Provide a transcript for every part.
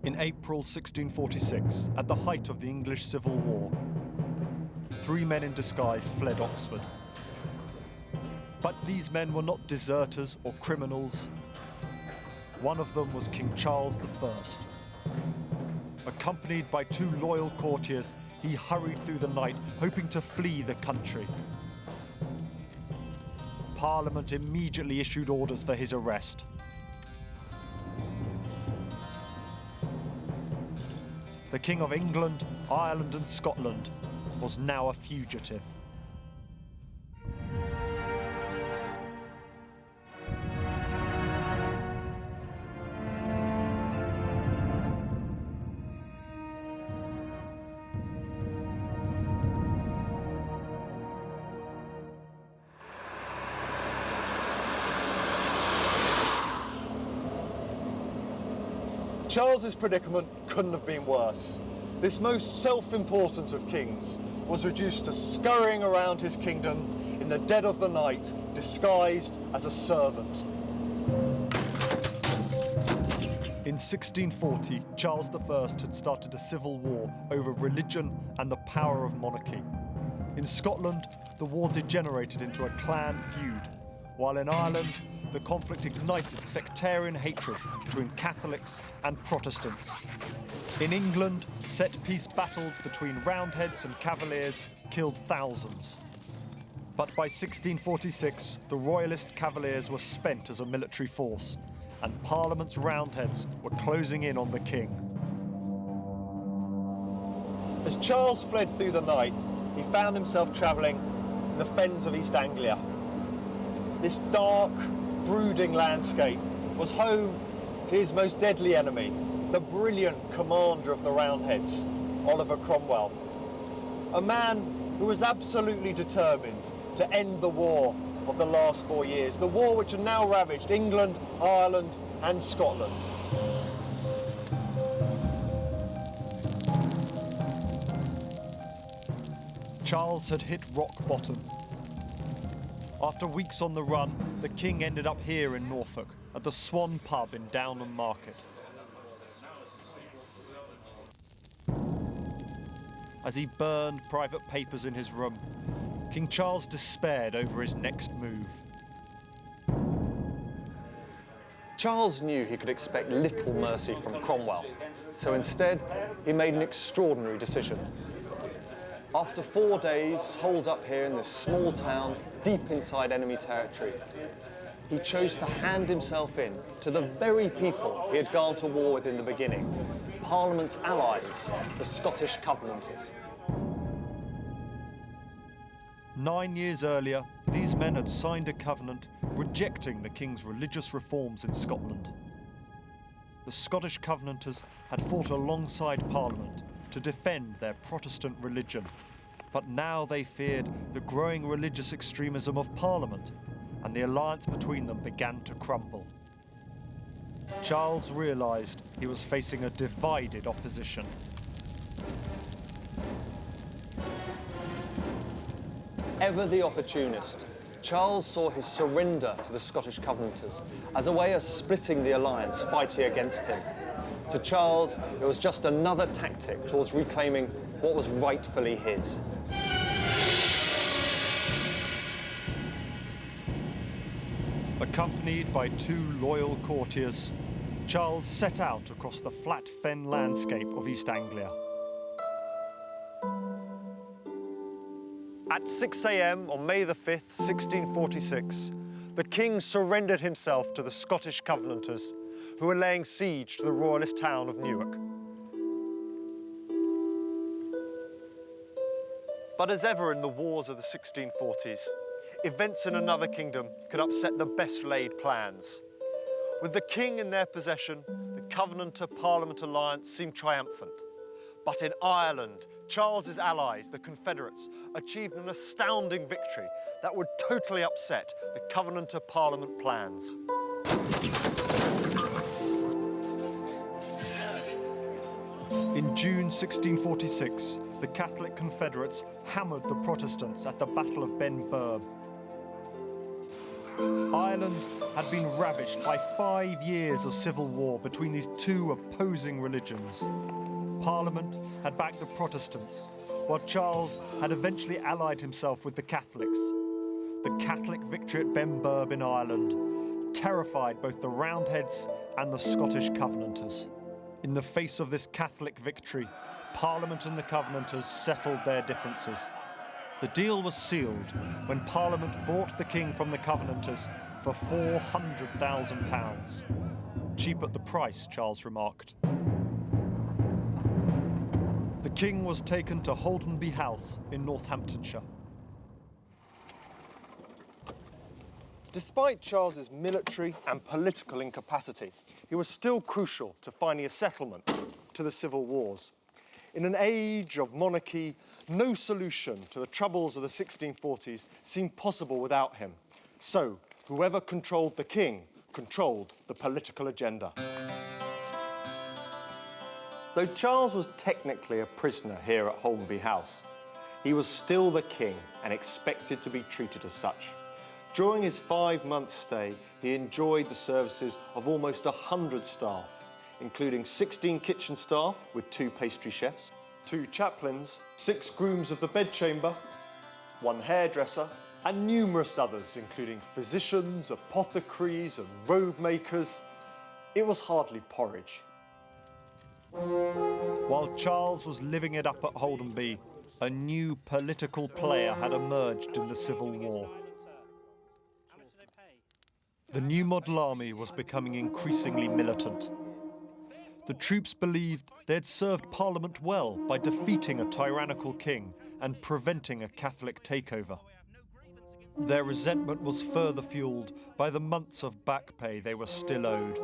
In April 1646, at the height of the English Civil War, 3 men in disguise fled Oxford. But these men were not deserters or criminals. One of them was King Charles I. Accompanied by 2 loyal courtiers, he hurried through the night, hoping to flee the country. Parliament immediately issued orders for his arrest. The King of England, Ireland and Scotland was now a fugitive. Charles's predicament couldn't have been worse. This most self-important of kings was reduced to scurrying around his kingdom in the dead of the night, disguised as a servant. In 1640, Charles I had started a civil war over religion and the power of monarchy. In Scotland, the war degenerated into a clan feud, while in Ireland, the conflict ignited sectarian hatred between Catholics and Protestants. In England, set-piece battles between Roundheads and Cavaliers killed thousands. But by 1646, the Royalist Cavaliers were spent as a military force, and Parliament's Roundheads were closing in on the king. As Charles fled through the night, he found himself travelling in the fens of East Anglia. This dark, brooding landscape was home to his most deadly enemy, the brilliant commander of the Roundheads, Oliver Cromwell. A man who was absolutely determined to end the war of the last 4 years, the war which had now ravaged England, Ireland and Scotland. Charles had hit rock bottom. After weeks on the run, the king ended up here in Norfolk, at the Swan pub in Downham Market. As he burned private papers in his room, King Charles despaired over his next move. Charles knew he could expect little mercy from Cromwell, so instead he made an extraordinary decision. After 4 days holed up here in this small town, deep inside enemy territory, he chose to hand himself in to the very people he had gone to war with in the beginning, Parliament's allies, the Scottish Covenanters. 9 years earlier, these men had signed a covenant rejecting the king's religious reforms in Scotland. The Scottish Covenanters had fought alongside Parliament to defend their Protestant religion, but now they feared the growing religious extremism of Parliament, and the alliance between them began to crumble. Charles realised he was facing a divided opposition. Ever the opportunist, Charles saw his surrender to the Scottish Covenanters as a way of splitting the alliance fighting against him. To Charles, it was just another tactic towards reclaiming what was rightfully his. Accompanied by 2 loyal courtiers, Charles set out across the flat fen landscape of East Anglia. At 6 a.m. on May the 5th, 1646, the king surrendered himself to the Scottish Covenanters, who were laying siege to the Royalist town of Newark. But as ever in the wars of the 1640s, events in another kingdom could upset the best laid plans. With the king in their possession, the Covenanter-Parliament alliance seemed triumphant. But in Ireland, Charles's allies, the Confederates, achieved an astounding victory that would totally upset the Covenanter-Parliament plans. In June 1646, the Catholic Confederates hammered the Protestants at the Battle of Ben Burb. Ireland had been ravished by 5 years of civil war between these two opposing religions. Parliament had backed the Protestants, while Charles had eventually allied himself with the Catholics. The Catholic victory at Benburb in Ireland terrified both the Roundheads and the Scottish Covenanters. In the face of this Catholic victory, Parliament and the Covenanters settled their differences. The deal was sealed when Parliament bought the king from the Covenanters for £400,000. Cheap at the price, Charles remarked. The king was taken to Holdenby House in Northamptonshire. Despite Charles's military and political incapacity, he was still crucial to finding a settlement to the civil wars. In an age of monarchy, no solution to the troubles of the 1640s seemed possible without him. So, whoever controlled the king controlled the political agenda. Though Charles was technically a prisoner here at Holdenby House, he was still the king and expected to be treated as such. During his 5-month stay, he enjoyed the services of almost 100 staff, including 16 kitchen staff with 2 pastry chefs, 2 chaplains, 6 grooms of the bedchamber, 1 hairdresser, and numerous others, including physicians, apothecaries, and robe makers. It was hardly porridge. While Charles was living it up at Holdenby, a new political player had emerged in the Civil War. The new model army was becoming increasingly militant. The troops believed they had served Parliament well by defeating a tyrannical king and preventing a Catholic takeover. Their resentment was further fueled by the months of back pay they were still owed.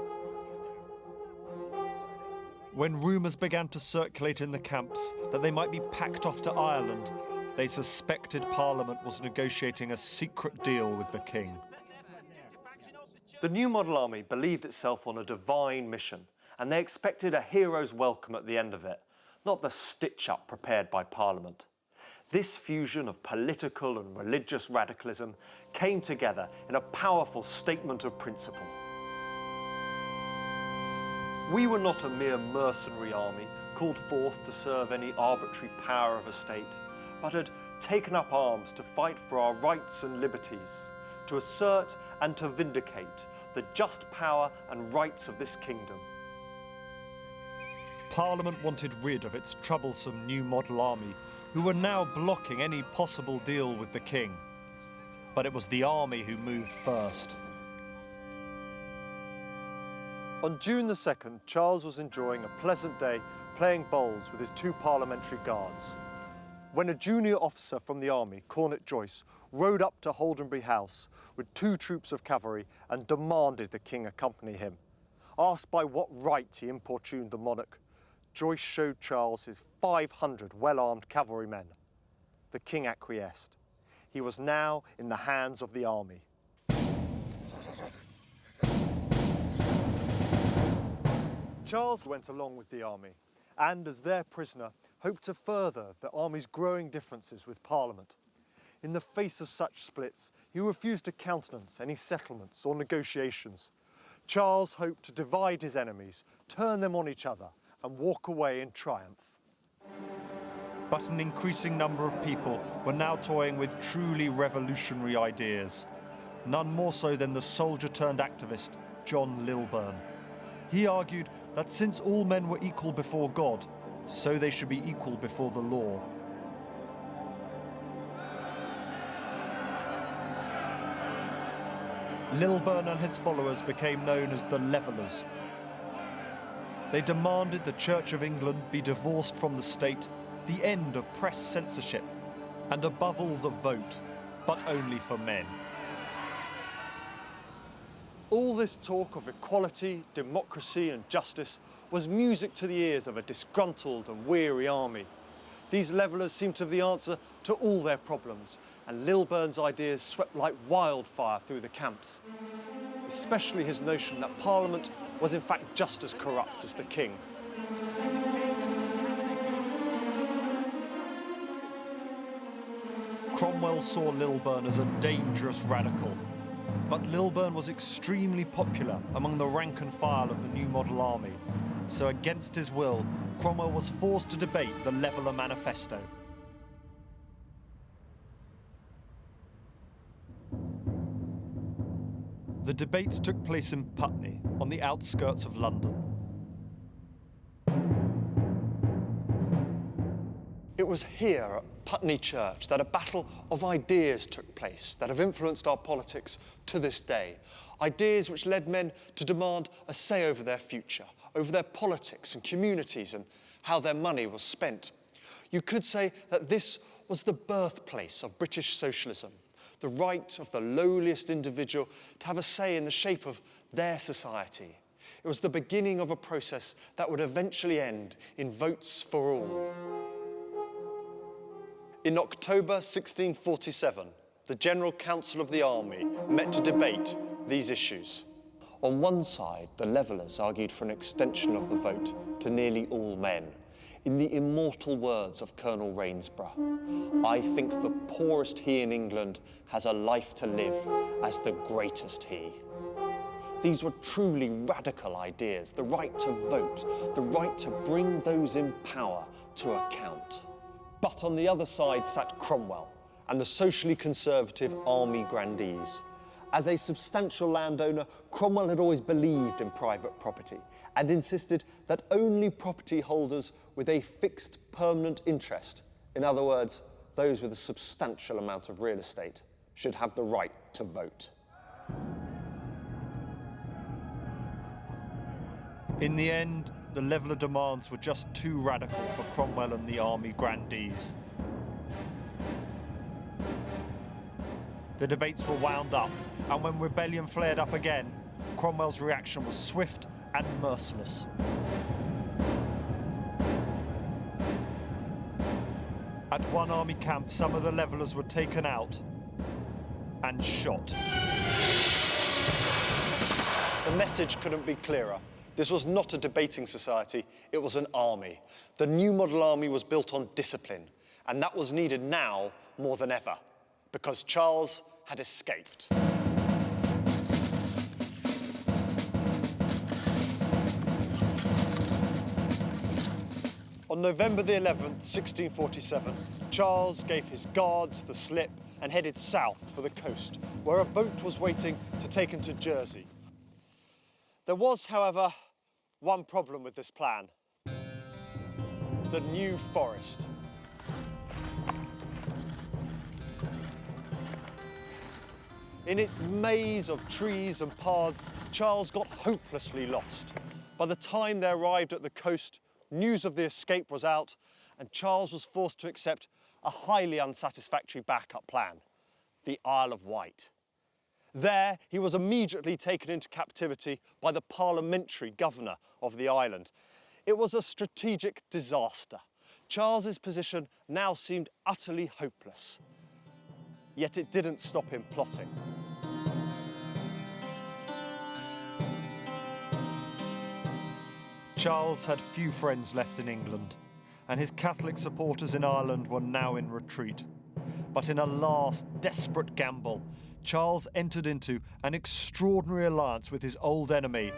When rumours began to circulate in the camps that they might be packed off to Ireland, they suspected Parliament was negotiating a secret deal with the king. The new model army believed itself on a divine mission, and they expected a hero's welcome at the end of it, not the stitch-up prepared by Parliament. This fusion of political and religious radicalism came together in a powerful statement of principle. We were not a mere mercenary army called forth to serve any arbitrary power of a state, but had taken up arms to fight for our rights and liberties, to assert and to vindicate the just power and rights of this kingdom. Parliament wanted rid of its troublesome new model army, who were now blocking any possible deal with the king. But it was the army who moved first. On June the 2nd, Charles was enjoying a pleasant day playing bowls with his 2 parliamentary guards, when a junior officer from the army, Cornet Joyce, rode up to Holdenby House with 2 troops of cavalry and demanded the king accompany him. Asked by what right he importuned the monarch, Joyce showed Charles his 500 well-armed cavalrymen. The king acquiesced. He was now in the hands of the army. Charles went along with the army and, as their prisoner, hoped to further the army's growing differences with Parliament. In the face of such splits, he refused to countenance any settlements or negotiations. Charles hoped to divide his enemies, turn them on each other, and walk away in triumph. But an increasing number of people were now toying with truly revolutionary ideas, none more so than the soldier-turned-activist John Lilburne. He argued that since all men were equal before God, so they should be equal before the law. Lilburne and his followers became known as the Levellers. They demanded the Church of England be divorced from the state, the end of press censorship, and above all the vote, but only for men. All this talk of equality, democracy and justice was music to the ears of a disgruntled and weary army. These levellers seemed to have the answer to all their problems, and Lilburne's ideas swept like wildfire through the camps, especially his notion that Parliament was in fact just as corrupt as the king. Cromwell saw Lilburne as a dangerous radical. But Lilburne was extremely popular among the rank and file of the new model army, so against his will, Cromwell was forced to debate the Leveller Manifesto. The debates took place in Putney, on the outskirts of London. It was here at Putney Church that a battle of ideas took place that have influenced our politics to this day. Ideas which led men to demand a say over their future, over their politics and communities and how their money was spent. You could say that this was the birthplace of British socialism, the right of the lowliest individual to have a say in the shape of their society. It was the beginning of a process that would eventually end in votes for all. In October 1647, the General Council of the Army met to debate these issues. On one side, the Levellers argued for an extension of the vote to nearly all men. In the immortal words of Colonel Rainsborough, "I think the poorest he in England has a life to live as the greatest he." These were truly radical ideas: the right to vote, the right to bring those in power to account. But on the other side sat Cromwell and the socially conservative army grandees. As a substantial landowner, Cromwell had always believed in private property and insisted that only property holders with a fixed permanent interest, in other words, those with a substantial amount of real estate, should have the right to vote. In the end, the Leveller demands were just too radical for Cromwell and the army grandees. The debates were wound up, and when rebellion flared up again, Cromwell's reaction was swift and merciless. At one army camp, some of the Levellers were taken out and shot. The message couldn't be clearer. This was not a debating society, it was an army. The new model army was built on discipline, and that was needed now more than ever, because Charles had escaped. On November the 11th, 1647, Charles gave his guards the slip and headed south for the coast, where a boat was waiting to take him to Jersey. There was, however, one problem with this plan: the New Forest. In its maze of trees and paths, Charles got hopelessly lost. By the time they arrived at the coast, news of the escape was out, and Charles was forced to accept a highly unsatisfactory backup plan: the Isle of Wight. There, he was immediately taken into captivity by the parliamentary governor of the island. It was a strategic disaster. Charles's position now seemed utterly hopeless. Yet it didn't stop him plotting. Charles had few friends left in England, and his Catholic supporters in Ireland were now in retreat. But in a last desperate gamble, Charles entered into an extraordinary alliance with his old enemy,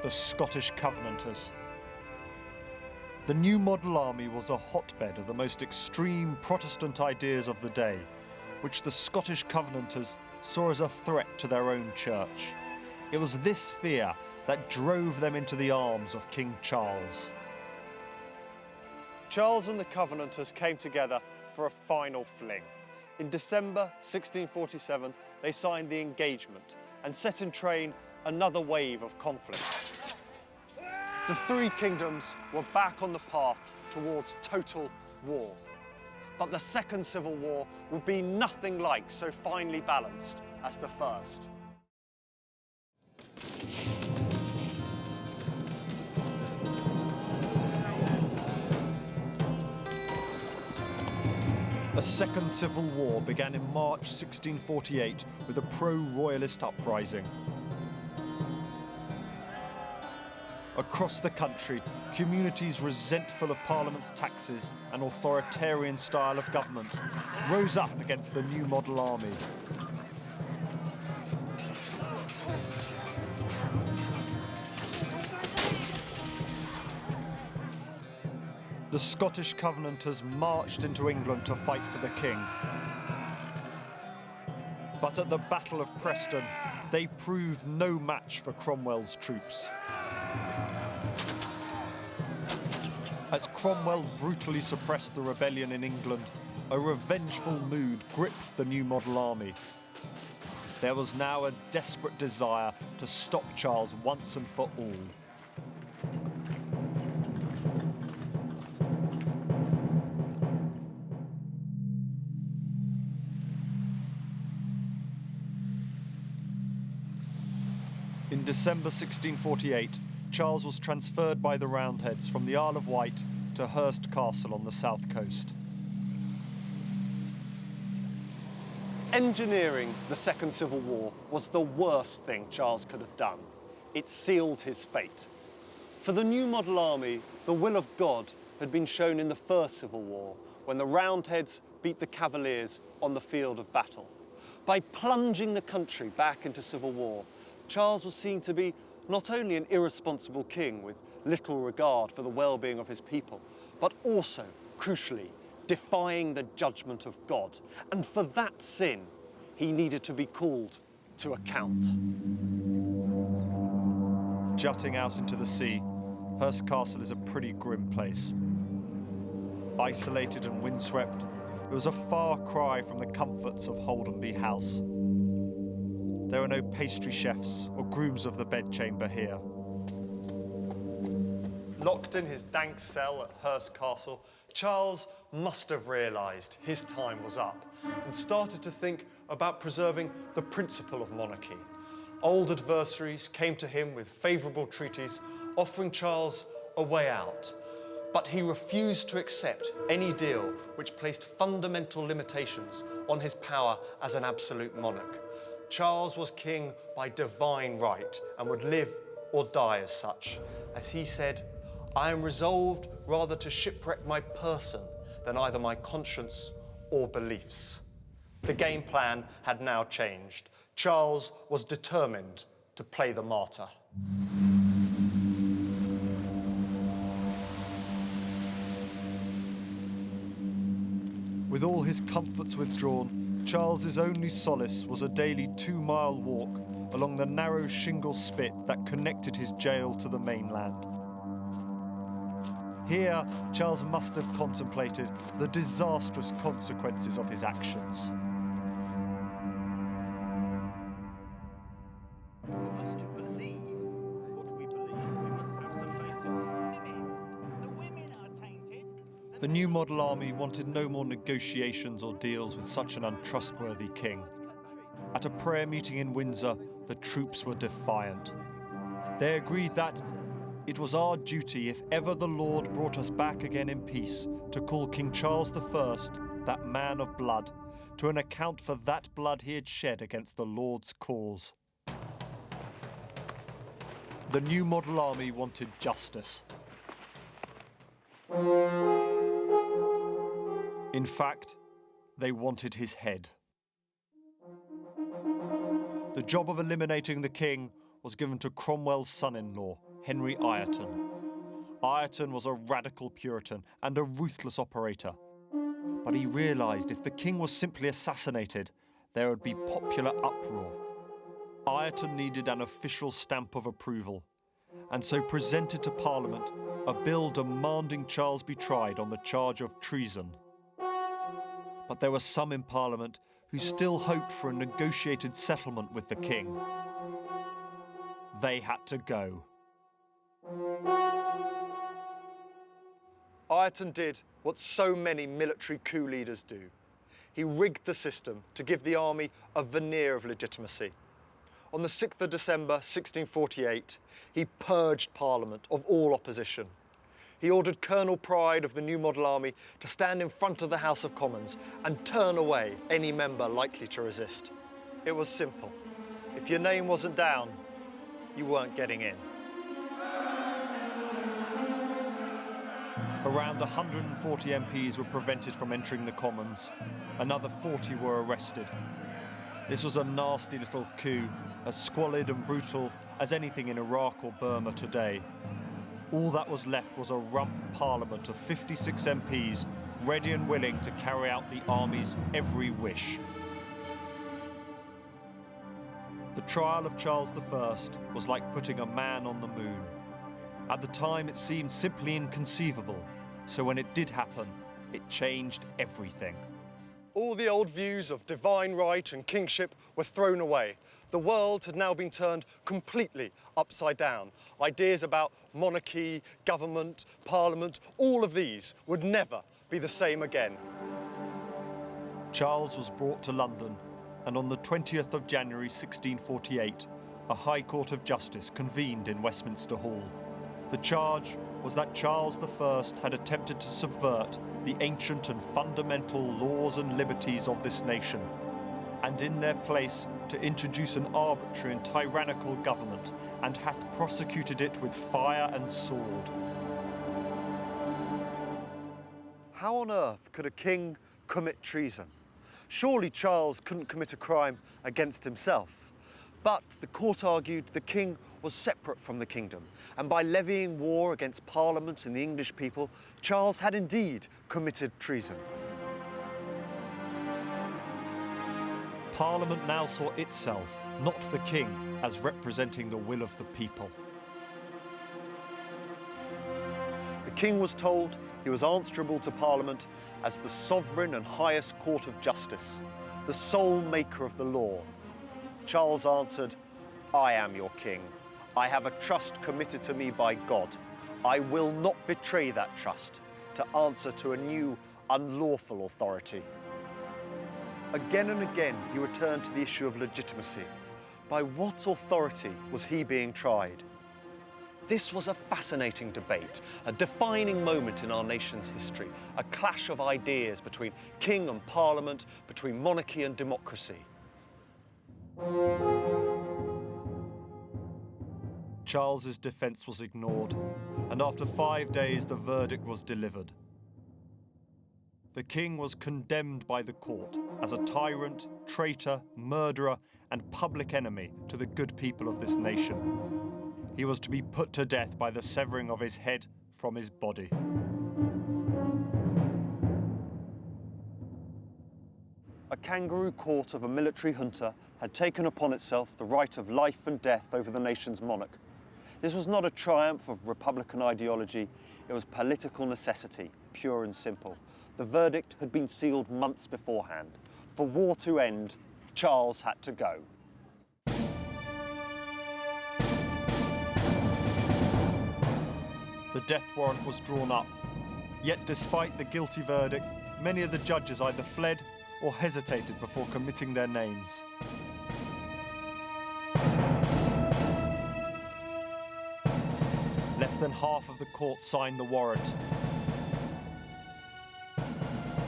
the Scottish Covenanters. The new model army was a hotbed of the most extreme Protestant ideas of the day, which the Scottish Covenanters saw as a threat to their own church. It was this fear that drove them into the arms of King Charles. Charles and the Covenanters came together for a final fling. In December 1647, they signed the engagement and set in train another wave of conflict. The three kingdoms were back on the path towards total war. But the Second Civil War would be nothing like so finely balanced as the first. A second civil war began in March 1648 with a pro-Royalist uprising. Across the country, communities resentful of Parliament's taxes and authoritarian style of government rose up against the new model army. the Scottish Covenanters marched into England to fight for the king. But at the Battle of Preston, they proved no match for Cromwell's troops. As Cromwell brutally suppressed the rebellion in England, a revengeful mood gripped the new model army. There was now a desperate desire to stop Charles once and for all. In December 1648, Charles was transferred by the Roundheads from the Isle of Wight to Hurst Castle on the south coast. Engineering the Second Civil War was the worst thing Charles could have done. It sealed his fate. For the new model army, the will of God had been shown in the First Civil War, when the Roundheads beat the Cavaliers on the field of battle. By plunging the country back into civil war, Charles was seen to be not only an irresponsible king with little regard for the well-being of his people, but also, crucially, defying the judgment of God. And for that sin, he needed to be called to account. Jutting out into the sea, Hurst Castle is a pretty grim place. Isolated and windswept, it was a far cry from the comforts of Holdenby House. There are no pastry chefs or grooms of the bedchamber here. Locked in his dank cell at Hurst Castle, Charles must have realised his time was up and started to think about preserving the principle of monarchy. Old adversaries came to him with favourable treaties, offering Charles a way out. But he refused to accept any deal which placed fundamental limitations on his power as an absolute monarch. Charles was king by divine right and would live or die as such. As he said, "I am resolved rather to shipwreck my person than either my conscience or beliefs." The game plan had now changed. Charles was determined to play the martyr. With all his comforts withdrawn, Charles's only solace was a daily 2-mile walk along the narrow shingle spit that connected his jail to the mainland. Here, Charles must have contemplated the disastrous consequences of his actions. For us to believe what we believe, we must have some basis. The women are tainted. The new model army wanted no more negotiations or deals with such an untrustworthy king. At a prayer meeting in Windsor, the troops were defiant. They agreed that it was our duty, if ever the Lord brought us back again in peace, to call King Charles I, that man of blood, to an account for that blood he had shed against the Lord's cause. The new model army wanted justice. In fact, they wanted his head. The job of eliminating the king was given to Cromwell's son-in-law, Henry Ireton. Ireton was a radical Puritan and a ruthless operator. But he realised if the king was simply assassinated, there would be popular uproar. Ireton needed an official stamp of approval, and so presented to Parliament a bill demanding Charles be tried on the charge of treason. But there were some in Parliament who still hoped for a negotiated settlement with the king. They had to go. Ireton did what so many military coup leaders do. He rigged the system to give the army a veneer of legitimacy. On the 6th of December 1648, he purged Parliament of all opposition. He ordered Colonel Pride of the new model army to stand in front of the House of Commons and turn away any member likely to resist. It was simple. If your name wasn't down, you weren't getting in. Around 140 MPs were prevented from entering the Commons. Another 40 were arrested. This was a nasty little coup, as squalid and brutal as anything in Iraq or Burma today. All that was left was a rump parliament of 56 MPs, ready and willing to carry out the army's every wish. The trial of Charles I was like putting a man on the moon. At the time, it seemed simply inconceivable, so when it did happen, it changed everything. All the old views of divine right and kingship were thrown away. The world had now been turned completely upside down. Ideas about monarchy, government, parliament, all of these would never be the same again. Charles was brought to London, and on the 20th of January 1648, a High Court of Justice convened in Westminster Hall. The charge was that Charles I had attempted to subvert the ancient and fundamental laws and liberties of this nation, and in their place to introduce an arbitrary and tyrannical government, and hath prosecuted it with fire and sword. How on earth could a king commit treason? Surely Charles couldn't commit a crime against himself. But the court argued the king was separate from the kingdom, and by levying war against Parliament and the English people, Charles had indeed committed treason. Parliament now saw itself, not the king, as representing the will of the people. The king was told he was answerable to Parliament as the sovereign and highest court of justice, the sole maker of the law. Charles answered, "I am your king. I have a trust committed to me by God. I will not betray that trust to answer to a new, unlawful authority." Again and again, he returned to the issue of legitimacy. By what authority was he being tried? This was a fascinating debate, a defining moment in our nation's history, a clash of ideas between king and parliament, between monarchy and democracy. Charles's defence was ignored, and after 5 days the verdict was delivered. The king was condemned by the court as a tyrant, traitor, murderer, and public enemy to the good people of this nation. He was to be put to death by the severing of his head from his body. A kangaroo court of a military junta had taken upon itself the right of life and death over the nation's monarch. This was not a triumph of republican ideology, it was political necessity, pure and simple. The verdict had been sealed months beforehand. For war to end, Charles had to go. The death warrant was drawn up. Yet despite the guilty verdict, many of the judges either fled or hesitated before committing their names. Less than half of the court signed the warrant.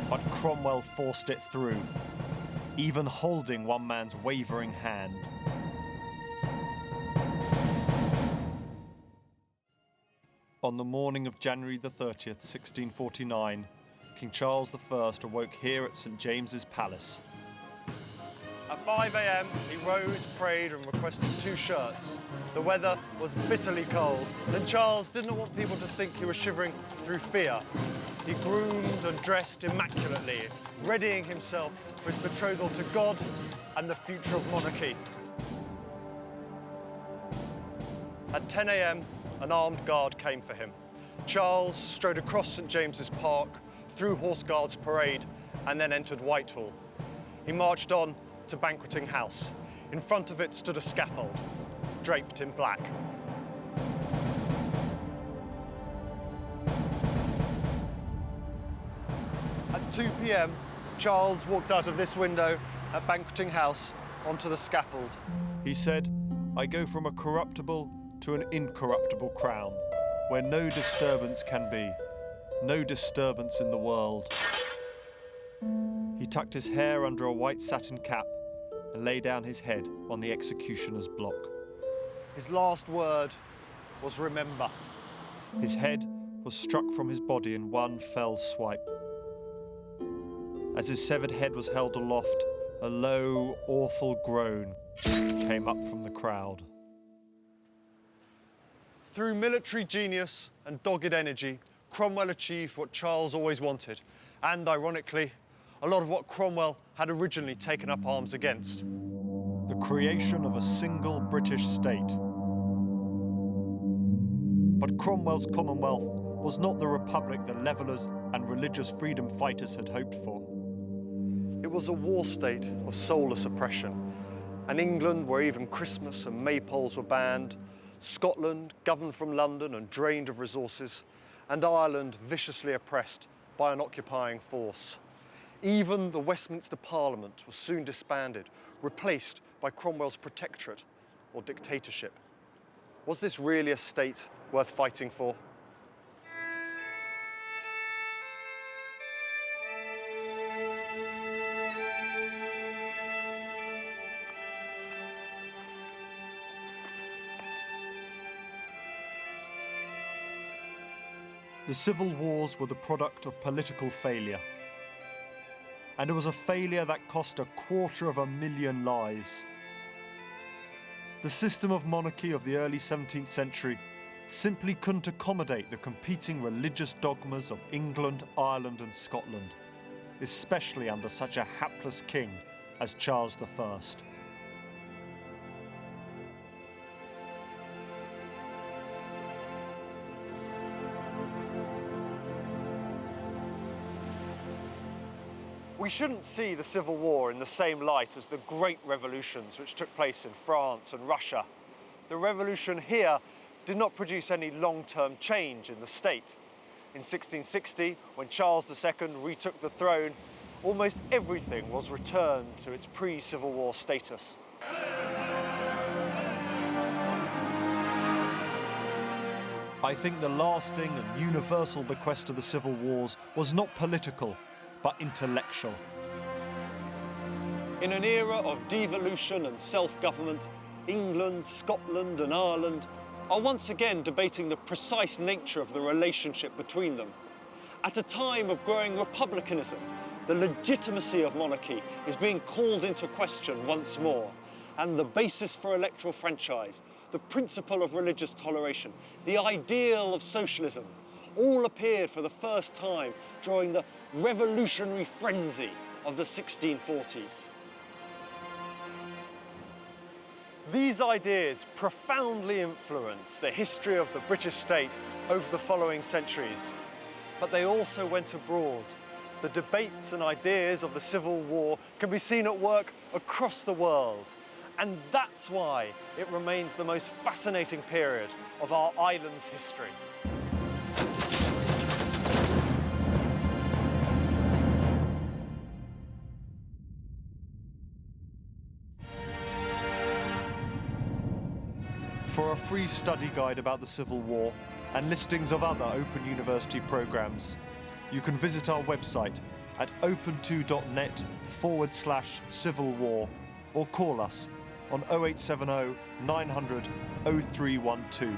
But Cromwell forced it through, even holding one man's wavering hand. On the morning of January the 30th, 1649, King Charles I awoke here at St James's Palace. At 5 a.m, he rose, prayed, and requested 2 shirts. The weather was bitterly cold, and Charles didn't want people to think he was shivering through fear. He groomed and dressed immaculately, readying himself for his betrothal to God and the future of monarchy. At 10 a.m, an armed guard came for him. Charles strode across St James's Park, through Horse Guards Parade, and then entered Whitehall. He marched on to Banqueting House. In front of it stood a scaffold, draped in black. At 2 p.m, Charles walked out of this window at Banqueting House onto the scaffold. He said, "I go from a corruptible to an incorruptible crown, where no disturbance can be, no disturbance in the world." He tucked his hair under a white satin cap and lay down his head on the executioner's block. His last word was "remember." His head was struck from his body in one fell swipe. As his severed head was held aloft, a low, awful groan came up from the crowd. Through military genius and dogged energy, Cromwell achieved what Charles always wanted, and ironically, a lot of what Cromwell had originally taken up arms against. The creation of a single British state. But Cromwell's Commonwealth was not the republic the levellers and religious freedom fighters had hoped for. It was a war state of soulless oppression, and England, where even Christmas and maypoles were banned, Scotland, governed from London and drained of resources, and Ireland viciously oppressed by an occupying force. Even the Westminster Parliament was soon disbanded, replaced by Cromwell's protectorate or dictatorship. Was this really a state worth fighting for? The civil wars were the product of political failure. And it was a failure that cost 250,000 lives. The system of monarchy of the early 17th century simply couldn't accommodate the competing religious dogmas of England, Ireland and Scotland, especially under such a hapless king as Charles I. We shouldn't see the Civil War in the same light as the great revolutions which took place in France and Russia. The revolution here did not produce any long-term change in the state. In 1660, when Charles II retook the throne, almost everything was returned to its pre-Civil War status. I think the lasting and universal bequest of the civil wars was not political, but intellectual. In an era of devolution and self-government, England, Scotland and Ireland are once again debating the precise nature of the relationship between them. At a time of growing republicanism, the legitimacy of monarchy is being called into question once more, and the basis for electoral franchise, the principle of religious toleration, the ideal of socialism, all appeared for the first time during the revolutionary frenzy of the 1640s. These ideas profoundly influenced the history of the British state over the following centuries, but they also went abroad. The debates and ideas of the Civil War can be seen at work across the world, and that's why it remains the most fascinating period of our island's history. For a free study guide about the Civil War and listings of other Open University programs, you can visit our website at open2.net/Civil War or call us on 0870 900 0312.